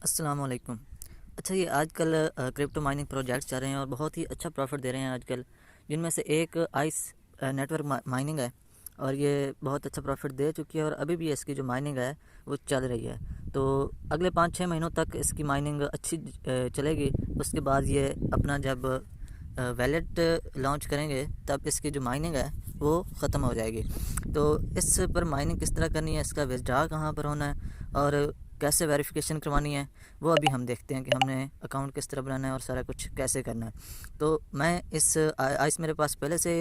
अस्सलाम वालेकुम। अच्छा, ये आजकल क्रिप्टो माइनिंग प्रोजेक्ट्स चल रहे हैं और बहुत ही अच्छा प्रॉफिट दे रहे हैं आजकल, जिनमें से एक आइस नेटवर्क माइनिंग है और ये बहुत अच्छा प्रॉफिट दे चुकी है और अभी भी इसकी जो माइनिंग है वो चल रही है। तो अगले 5-6 महीनों तक इसकी माइनिंग अच्छी चलेगी। उसके बाद ये अपना जब वैलेट लॉन्च करेंगे तब इसकी जो माइनिंग है वो ख़त्म हो जाएगी। तो इस पर माइनिंग किस तरह करनी है, इसका विथड्रॉ कहाँ पर होना है और कैसे वेरिफिकेशन करवानी है, वो अभी हम देखते हैं कि हमने अकाउंट किस तरह बनाना है और सारा कुछ कैसे करना है। तो मैं इस आइस मेरे पास पहले से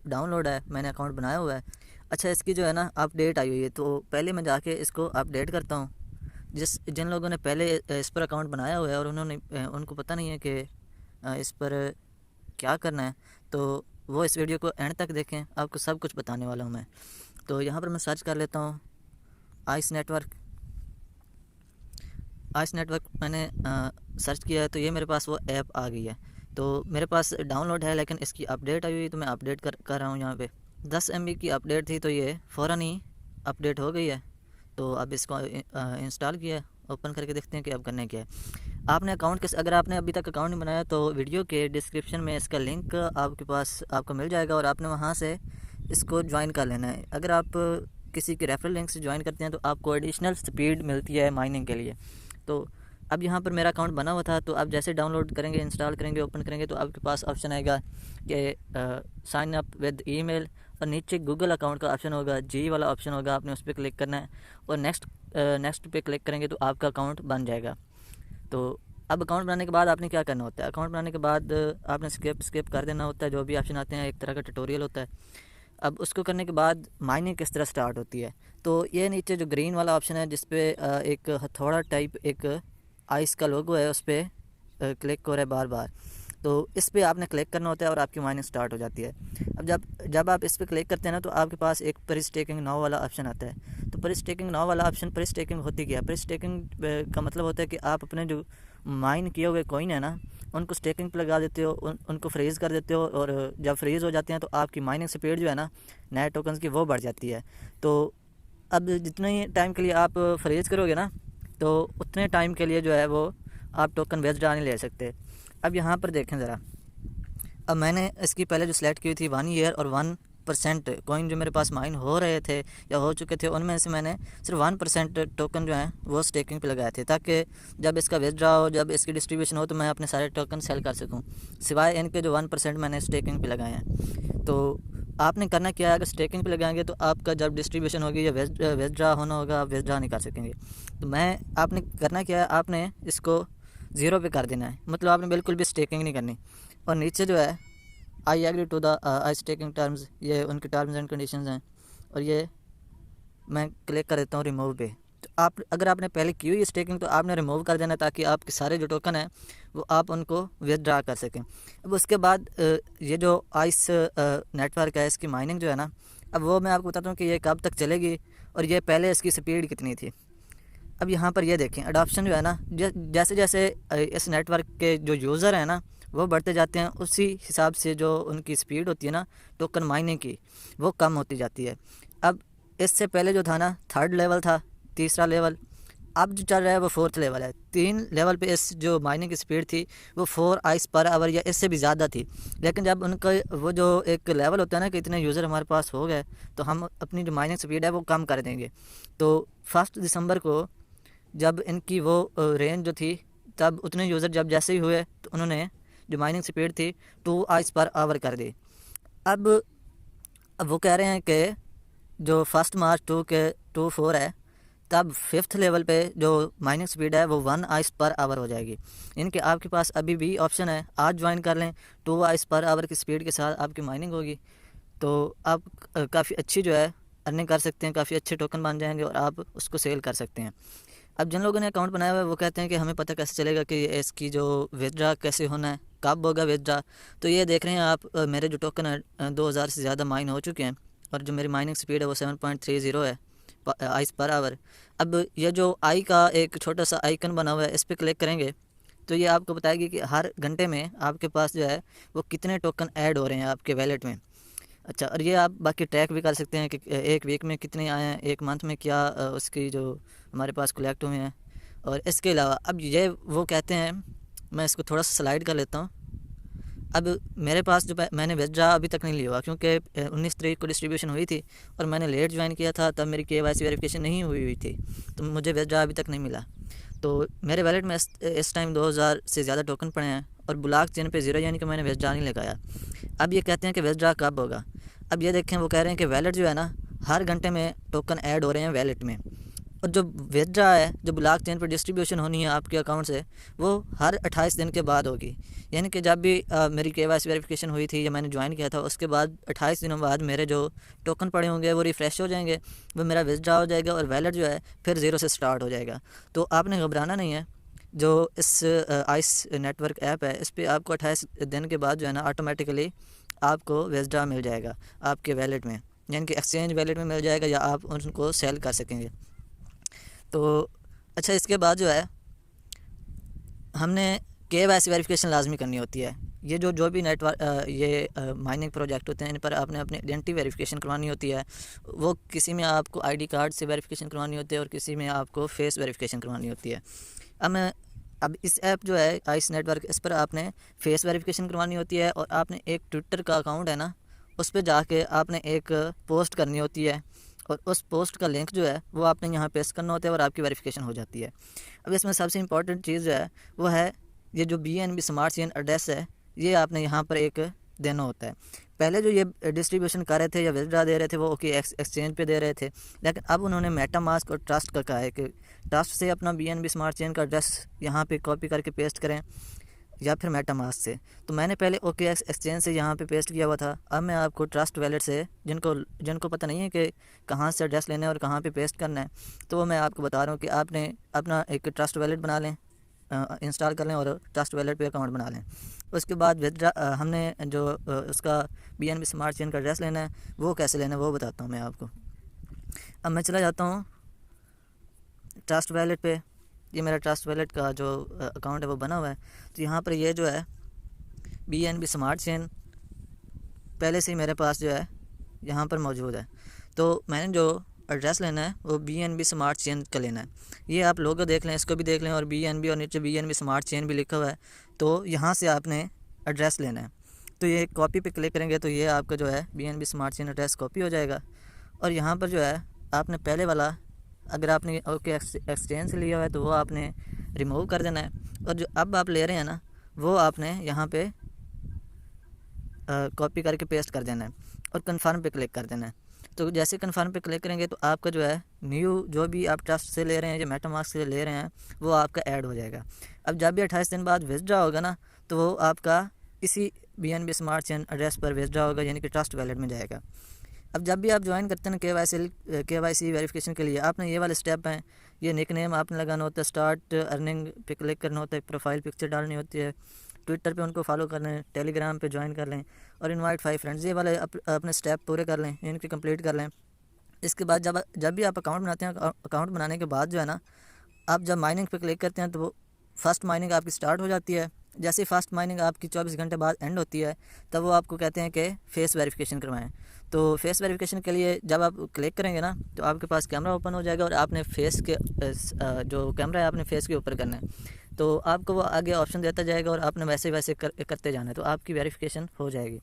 डाउनलोड है, मैंने अकाउंट बनाया हुआ है। अच्छा, इसकी जो है ना अपडेट आई हुई है, तो पहले मैं जाके इसको अपडेट करता हूँ। जिन लोगों ने पहले इस पर अकाउंट बनाया हुआ है और उनको पता नहीं है कि इस पर क्या करना है, तो वो इस वीडियो को एंड तक देखें, आपको सब कुछ बताने वाला हूँ मैं। तो यहाँ पर मैं सर्च कर लेता हूँ आइस नेटवर्क। आइस नेटवर्क मैंने सर्च किया है तो ये मेरे पास वो ऐप आ गई है। तो मेरे पास डाउनलोड है लेकिन इसकी अपडेट आई हुई, तो मैं अपडेट कर रहा हूँ यहाँ पे। 10 MB की अपडेट थी तो ये फ़ौरन ही अपडेट हो गई है। तो अब इसको इंस्टॉल किया है, ओपन करके देखते हैं कि अब करने क्या है। आपने अकाउंट अगर आपने अभी तक अकाउंट नहीं बनाया तो वीडियो के डिस्क्रिप्शन में इसका लिंक आपके पास आपको मिल जाएगा और आपने वहाँ से इसको ज्वाइन कर लेना है। अगर आप किसी के रेफरल लिंक से ज्वाइन करते हैं तो आपको एडिशनल स्पीड मिलती है माइनिंग के लिए। तो अब यहाँ पर मेरा अकाउंट बना हुआ था, तो अब जैसे डाउनलोड करेंगे, इंस्टॉल करेंगे, ओपन करेंगे तो आपके पास ऑप्शन आएगा कि साइन अप विद ईमेल और नीचे गूगल अकाउंट का ऑप्शन होगा, जी वाला ऑप्शन होगा, आपने उस पर क्लिक करना है और नेक्स्ट पे क्लिक करेंगे तो आपका अकाउंट बन जाएगा। तो अब अकाउंट बनाने के बाद आपने क्या करना होता है, अकाउंट बनाने के बाद आपने स्किप कर देना होता है, जो भी ऑप्शन आते हैं एक तरह का ट्यूटोरियल होता है। अब उसको करने के बाद माइनिंग किस तरह स्टार्ट होती है, तो ये नीचे जो ग्रीन वाला ऑप्शन है जिस पे एक हथौड़ा टाइप एक आइस का लोगो है, उस पर क्लिक हो रहा है बार बार। तो इस पे आपने क्लिक करना होता है और आपकी माइनिंग स्टार्ट हो जाती है। अब जब आप इस पे क्लिक करते हैं ना तो आपके पास एक प्री स्टेकिंग नाउ वाला ऑप्शन आता है। तो प्री स्टेकिंग नाउ वाला ऑप्शन, प्री स्टेकिंग होती क्या है? प्री स्टेकिंग का मतलब होता है कि आप अपने जो माइन किए हुए कॉइन है ना, उनको स्टेकिंग पे लगा देते हो, उनको फ्रीज़ कर देते हो और जब फ्रीज़ हो जाते हैं तो आपकी माइनिंग स्पीड जो है ना नए टोकन्स की वो बढ़ जाती है। तो अब जितने टाइम के लिए आप फ्रीज़ करोगे ना, तो उतने टाइम के लिए जो है वो आप टोकन विथड्रॉ नहीं ले सकते। अब यहाँ पर देखें ज़रा, अब मैंने इसकी पहले जो सिलेक्ट की थी 1 ईयर और 1% कॉइन जो मेरे पास माइन हो रहे थे या हो चुके थे, उनमें से मैंने सिर्फ 1% टोकन जो है वो स्टेकिंग पे लगाए थे, ताकि जब इसका विथड्रॉ हो, जब इसकी डिस्ट्रीब्यूशन हो, तो मैं अपने सारे टोकन सेल कर सकूं, सिवाय इनके जो 1% मैंने स्टेकिंग पे लगाए हैं। तो आपने करना क्या है, अगर स्टेकिंग पे लगाएंगे तो आपका जब डिस्ट्रीब्यूशन होगी या विथड्रॉ होना होगा, आप विथड्रॉ नहीं कर सकेंगे। तो आपने करना क्या है, आपने इसको 0 पे कर देना है, मतलब आपने बिल्कुल भी स्टेकिंग नहीं करनी। और नीचे जो है I agree to the I staking terms, ये उनके टर्म्स एंड कंडीशंस हैं और ये मैं क्लिक कर देता हूँ रिमूव पे। तो आप अगर आपने पहले की हुई स्टेकिंग तो आपने रिमूव कर देना, ताकि आपके सारे जो टोकन हैं वो आप उनको विथड्रॉ कर सकें। अब उसके बाद ये जो आइस नेटवर्क है, इसकी माइनिंग जो है ना, अब वो मैं आपको बताता हूँ कि ये कब तक चलेगी और ये पहले इसकी स्पीड कितनी थी। अब यहाँ पर ये देखें, अडॉप्शन जो है ना, जैसे जैसे इस नेटवर्क के जो यूज़र हैं ना वो बढ़ते जाते हैं, उसी हिसाब से जो उनकी स्पीड होती है ना टोकन माइनिंग की, वो कम होती जाती है। अब इससे पहले जो था ना 3rd लेवल था, तीसरा लेवल, अब जो चल रहा है वो 4th लेवल है। 3 लेवल पे इस जो माइनिंग की स्पीड थी वो 4 आइस पर आवर या इससे भी ज़्यादा थी। लेकिन जब उनका वो जो एक लेवल होता है ना कि इतने यूज़र हमारे पास हो गए, तो हम अपनी जो माइनिंग स्पीड है वो कम कर देंगे। तो 1 दिसंबर को जब इनकी वो रेंज जो थी, तब उतने यूज़र जब जैसे ही हुए तो उन्होंने जो माइनिंग स्पीड थी 2 आइस पर आवर कर दी। अब अब वो कह रहे हैं कि जो 1 मार्च 24 है, तब 5th लेवल पे जो माइनिंग स्पीड है वो 1 आइस पर आवर हो जाएगी। इनके आपके पास अभी भी ऑप्शन है, आज ज्वाइन कर लें, 2 आइस पर आवर की स्पीड के साथ आपकी माइनिंग होगी। तो आप काफ़ी अच्छी जो है अर्निंग कर सकते हैं, काफ़ी अच्छे टोकन बन जाएंगे और आप उसको सेल कर सकते हैं। अब जिन लोगों ने अकाउंट बनाया हुआ है वो कहते हैं कि हमें पता कैसे चलेगा कि इसकी जो विथड्रॉ कैसे होना है, कब होगा विथड्रॉ। तो ये देख रहे हैं आप, मेरे जो टोकन है 2000 से ज़्यादा माइन हो चुके हैं और जो मेरी माइनिंग स्पीड है वो 7.30 है आइस पर आवर। अब ये जो आई का एक छोटा सा आइकन बना हुआ है, इस पर क्लिक करेंगे तो ये आपको बताएगी कि हर घंटे में आपके पास जो है वो कितने टोकन ऐड हो रहे हैं आपके वैलेट में। अच्छा, और ये आप बाकी ट्रैक भी कर सकते हैं कि एक वीक में कितने आए हैं, एक मंथ में क्या उसकी जो हमारे पास कलेक्ट हुए हैं, और इसके अलावा अब ये वो कहते हैं, मैं इसको थोड़ा सा स्लाइड कर लेता हूँ। अब मेरे पास जो मैंने विथड्रा अभी तक नहीं लिया हुआ, क्योंकि 19 तारीख को डिस्ट्रीब्यूशन हुई थी और मैंने लेट ज्वाइन किया था, तब मेरी KYC वेरिफिकेशन नहीं हुई थी, तो मुझे विथड्रा अभी तक नहीं मिला। तो मेरे वैलेट में इस टाइम 2000 से ज़्यादा टोकन पड़े हैं और ब्लॉक चेन पे 0, यानी कि मैंने विथड्रा नहीं लगाया। अब ये कहते हैं कि विथड्रा कब होगा। अब ये देखें, वो कह रहे हैं कि वैलेट जो है ना, हर घंटे में टोकन ऐड हो रहे हैं वैलेट में, और जो विथड्रा है, जो ब्लॉक चेन पर डिस्ट्रीब्यूशन होनी है आपके अकाउंट से, वो हर 28 दिन के बाद होगी। यानी कि जब भी मेरी KYC वेरिफिकेशन हुई थी या मैंने ज्वाइन किया था, उसके बाद 28 दिनों बाद मेरे जो टोकन पड़े होंगे वो रिफ़्रेश हो जाएंगे, वो मेरा विथड्रा हो जाएगा और वैलेट जो है फिर 0 से स्टार्ट हो जाएगा। तो आपने घबराना नहीं है। जो इस आइस नेटवर्क ऐप है, इस पर आपको 28 दिन के बाद जो है ना, ऑटोमेटिकली आपको विथड्रा मिल जाएगा आपके वैलेट में, यानी कि एक्सचेंज वैलेट में मिल जाएगा, या आप उनको सेल कर सकेंगे। तो अच्छा, इसके बाद जो है हमने KYC वेरिफिकेशन लाजमी करनी होती है। ये जो भी नेटवर्क ये माइनिंग प्रोजेक्ट होते हैं, इन पर आपने अपनी आइडेंटिटी वेरिफिकेशन करवानी होती है। वो किसी में आपको ID कार्ड से वेरिफिकेशन करवानी होती है और किसी में आपको फेस वेरिफिकेशन करवानी होती है। अब इस ऐप जो है आइस नेटवर्क, इस पर आपने फेस वेरिफिकेशन करवानी होती है, और आपने एक ट्विटर का अकाउंट है ना, उस पर जाके आपने एक पोस्ट करनी होती है, और उस पोस्ट का लिंक जो है वो आपने यहाँ पेस्ट करना होता है और आपकी वेरिफिकेशन हो जाती है। अब इसमें सबसे इंपॉर्टेंट चीज़ जो है वो है ये जो BNB स्मार्ट चेन एड्रेस है, ये आपने यहाँ पर एक देना होता है। पहले जो ये डिस्ट्रीब्यूशन कर रहे थे या विथड्रा दे रहे थे, वो एक्सचेंज पे दे रहे थे, लेकिन अब उन्होंने मेटामास्क और ट्रस्ट का कहा है कि ट्रस्ट से अपना BNB स्मार्ट चेन का एड्रेस यहाँ पे कॉपी करके पेस्ट करें, या फिर मेटामास्क से। तो मैंने पहले OKX एक्सचेंज से यहाँ पे पेस्ट किया हुआ था। अब मैं आपको ट्रस्ट वैलेट से, जिनको पता नहीं है कि कहाँ से एड्रेस लेना है और कहाँ पे पेस्ट करना है, तो मैं आपको बता रहा हूँ कि आपने अपना एक ट्रस्ट वैलेट बना लें, इंस्टॉल कर लें और ट्रस्ट वैलेट पे अकाउंट बना लें। उसके बाद विथड्रा हमने जो उसका BNB स्मार्ट चेन का एड्रेस लेना है, वो कैसे लेना है वो बताता हूँ मैं आपको। अब मैं चला जाता हूँ ट्रस्ट वैलेट पे। ये मेरा ट्रस्ट वैलेट का जो अकाउंट है वो बना हुआ है। तो यहाँ पर ये जो है BNB स्मार्ट चेन पहले से ही मेरे पास जो है यहाँ पर मौजूद है। तो मैंने जो एड्रेस लेना है वो BNB स्मार्ट चेन का लेना है। ये आप लोगो देख लें, इसको भी देख लें, और BNB और नीचे BNB स्मार्ट चेन भी लिखा हुआ है। तो यहाँ से आपने एड्रेस लेना है। तो ये कॉपी पे क्लिक करेंगे तो ये आपका जो है BNB smart chain address copy हो जाएगा। और यहाँ पर जो है आपने पहले वाला, अगर आपने OKX एक्सचेंज से लिया हुआ है तो वो आपने रिमूव कर देना है, और जो अब आप ले रहे हैं ना, वो आपने यहाँ पे कॉपी करके पेस्ट कर देना है और कन्फर्म पे क्लिक कर देना है। तो जैसे कन्फर्म पे क्लिक करेंगे तो आपका जो है न्यू, जो भी आप ट्रस्ट से ले रहे हैं या मेटामास्क से ले रहे हैं, वो आपका ऐड हो जाएगा। अब जब भी 28 दिन बाद विथड्रा होगा ना, तो वो आपका इसी BNB स्मार्ट चेन एड्रेस पर विथड्रा होगा, यानी कि ट्रस्ट वैलेट में जाएगा। अब जब भी आप ज्वाइन करते हैं KYC वेरिफिकेशन के लिए, आपने ये वाले स्टेप हैं। ये निक नेम आपने लगाना होता है, स्टार्ट अर्निंग पे क्लिक करना होता है, प्रोफाइल पिक्चर डालनी होती है, ट्विटर पे उनको फॉलो कर लें, टेलीग्राम पे ज्वाइन कर लें, और इनवाइट 5 फ्रेंड्स, ये वाले अपने स्टेप पूरे कर लें, इनकी कंप्लीट कर लें। इसके बाद जब भी आप अकाउंट बनाते हैं, अकाउंट बनाने के बाद जो है ना, आप जब माइनिंग पे क्लिक करते हैं तो वो फर्स्ट माइनिंग आपकी स्टार्ट हो जाती है। जैसे फर्स्ट माइनिंग आपकी 24 घंटे बाद एंड होती है, तब वो आपको कहते हैं कि फेस वेरिफिकेशन करवाएं। तो फेस वेरिफिकेशन के लिए जब आप क्लिक करेंगे ना, तो आपके पास कैमरा ओपन हो जाएगा और आपने फेस के जो कैमरा है आपने फेस के ऊपर करना है। तो आपको वो आगे ऑप्शन देता जाएगा और आपने वैसे करते जाना है, तो आपकी वेरिफिकेशन हो जाएगी।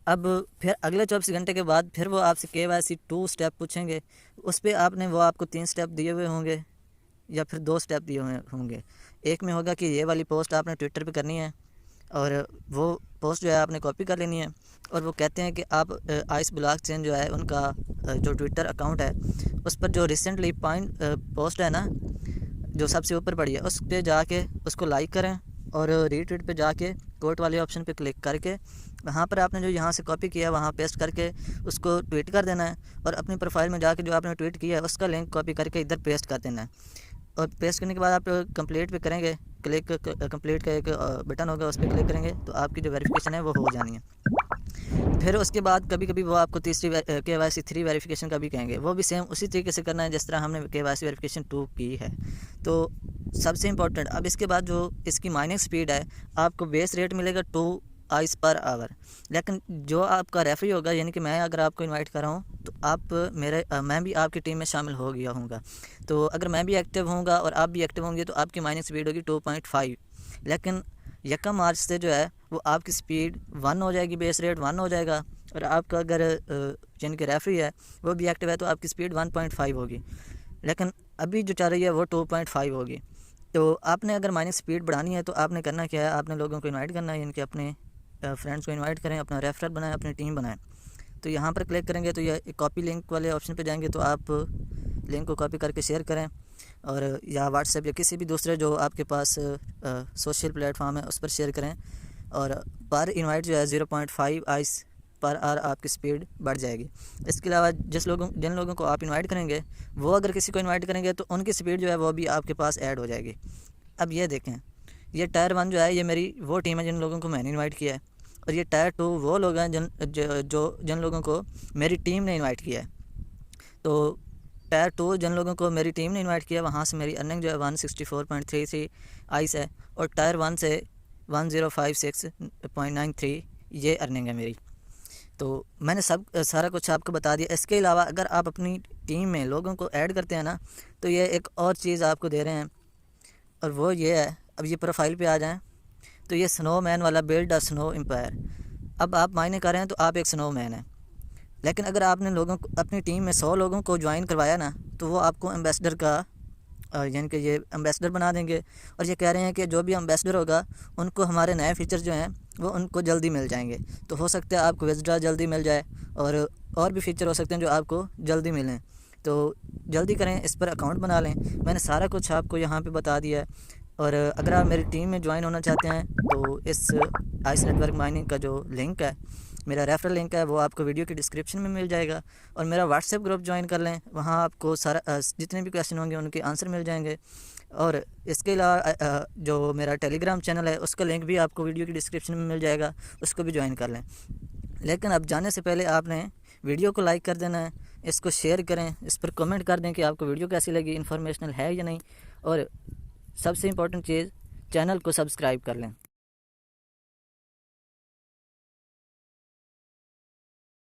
अब फिर अगले 24 घंटे के बाद फिर वो आपसे KYC 2 स्टेप पूछेंगे। उस पर आपने, वो आपको 3 स्टेप दिए हुए होंगे या फिर 2 स्टेप दिए हुए होंगे। एक में होगा कि ये वाली पोस्ट आपने ट्विटर पे करनी है, और वो पोस्ट जो है आपने कॉपी कर लेनी है, और वो कहते हैं कि आप आइस ब्लॉक चेन जो है उनका जो ट्विटर अकाउंट है, उस पर जो रिसेंटली पोस्ट है ना, जो सबसे ऊपर पड़ी है, उस पर जाके उसको लाइक करें, और रीट्वीट पे जाके कोट वाले ऑप्शन पे क्लिक करके वहाँ पर आपने जो यहाँ से कॉपी किया है वहाँ पेस्ट करके उसको ट्वीट कर देना है, और अपनी प्रोफाइल में जाके जो आपने ट्वीट किया है उसका लिंक कॉपी करके इधर पेस्ट कर देना है। और पेस्ट करने के बाद आप कंप्लीट पे करेंगे, क्लिक कंप्लीट का एक बटन होगा, उस पर क्लिक करेंगे तो आपकी जो वेरिफिकेशन है वो हो जानी है। फिर उसके बाद कभी कभी वो आपको तीसरी KYC 3 वेरिफिकेशन का भी कहेंगे, वो भी सेम उसी तरीके से करना है जिस तरह हमने KYC वेरिफिकेशन 2 की है। तो सबसे इम्पोर्टेंट, अब इसके बाद जो इसकी माइनिंग स्पीड है, आपको बेस रेट मिलेगा आइस पर आवर। लेकिन जो आपका रेफरी होगा, यानी कि मैं अगर आपको इनवाइट कर रहा हूँ तो आप मैं भी आपकी टीम में शामिल हो गया हूँगा। तो अगर मैं भी एक्टिव होऊंगा और आप भी एक्टिव होंगे तो आपकी माइनिंग स्पीड होगी 2.5। लेकिन 1 मार्च से जो है वो आपकी स्पीड 1 हो जाएगी, बेस रेट 1 हो जाएगा। और आपका अगर यानी कि रेफरी है वो भी एक्टिव है तो आपकी स्पीड 1.5 होगी। लेकिन अभी जो चल रही है वो 2.5 होगी। तो आपने अगर माइनिंग स्पीड बढ़ानी है तो आपने करना क्या है, आपने लोगों को इनवाइट करना है, यानी कि अपने फ्रेंड्स को इनवाइट करें, अपना रेफरल बनाएं, अपनी टीम बनाएं। तो यहाँ पर क्लिक करेंगे तो ये कॉपी लिंक वाले ऑप्शन पे जाएंगे तो आप लिंक को कॉपी करके शेयर करें, और या व्हाट्सएप या किसी भी दूसरे जो आपके पास सोशल प्लेटफॉर्म है उस पर शेयर करें। और पर इनवाइट जो है 0.5 आइस पर आर आपकी स्पीड बढ़ जाएगी। इसके अलावा जिन लोगों को आप इनवाइट करेंगे वो अगर किसी को इनवाइट करेंगे तो उनकी स्पीड जो है वो भी आपके पास ऐड हो जाएगी। अब ये देखें, ये टायर 1 जो है ये मेरी वो टीम है जिन लोगों को मैंने इनवाइट किया है, और ये टायर 2 वो लोग हैं जिन लोगों को मेरी टीम ने इनवाइट किया है। तो टायर 2 जिन लोगों को मेरी टीम ने इनवाइट किया वहाँ से मेरी अर्निंग जो है 164.33 आइस है, और टायर 1 से 1056.93 ये अर्निंग है मेरी। तो मैंने सारा कुछ आपको बता दिया। इसके अलावा अगर आप अपनी टीम में लोगों को ऐड करते हैं ना तो ये एक और चीज़ आपको दे रहे हैं, और वो ये है, अब ये प्रोफाइल पे आ जाएं तो ये स्नोमैन वाला बिल्ड अ स्नो एम्पायर। अब आप मायने कर रहे हैं तो आप एक स्नोमैन हैं, लेकिन अगर आपने लोगों को अपनी टीम में 100 लोगों को ज्वाइन करवाया ना तो वो आपको एम्बेसडर का यानी कि ये एम्बेसडर बना देंगे। और ये कह रहे हैं कि जो भी एम्बेसडर होगा उनको हमारे नए फीचर जो हैं वो उनको जल्दी मिल जाएंगे। तो हो सकता है आपको विज़ड्रा जल्दी मिल जाए, और भी फीचर हो सकते हैं जो आपको जल्दी मिलें। तो जल्दी करें, इस पर अकाउंट बना लें। मैंने सारा कुछ आपको यहाँ पे बता दिया है। और अगर आप मेरी टीम में ज्वाइन होना चाहते हैं तो इस आइस नेटवर्क माइनिंग का जो लिंक है, मेरा रेफरल लिंक है, वो आपको वीडियो की डिस्क्रिप्शन में मिल जाएगा। और मेरा व्हाट्सएप ग्रुप ज्वाइन कर लें, वहाँ आपको सारा जितने भी क्वेश्चन होंगे उनके आंसर मिल जाएंगे। और इसके अलावा जो मेरा टेलीग्राम चैनल है उसका लिंक भी आपको वीडियो की डिस्क्रिप्शन में मिल जाएगा, उसको भी ज्वाइन कर लें। लेकिन अब जाने से पहले आपने वीडियो को लाइक कर देना है, इसको शेयर करें, इस पर कमेंट कर दें कि आपको वीडियो कैसी लगी, इन्फॉर्मेशनल है या नहीं। और सबसे इम्पोर्टेंट चीज़, चैनल को सब्सक्राइब कर लें।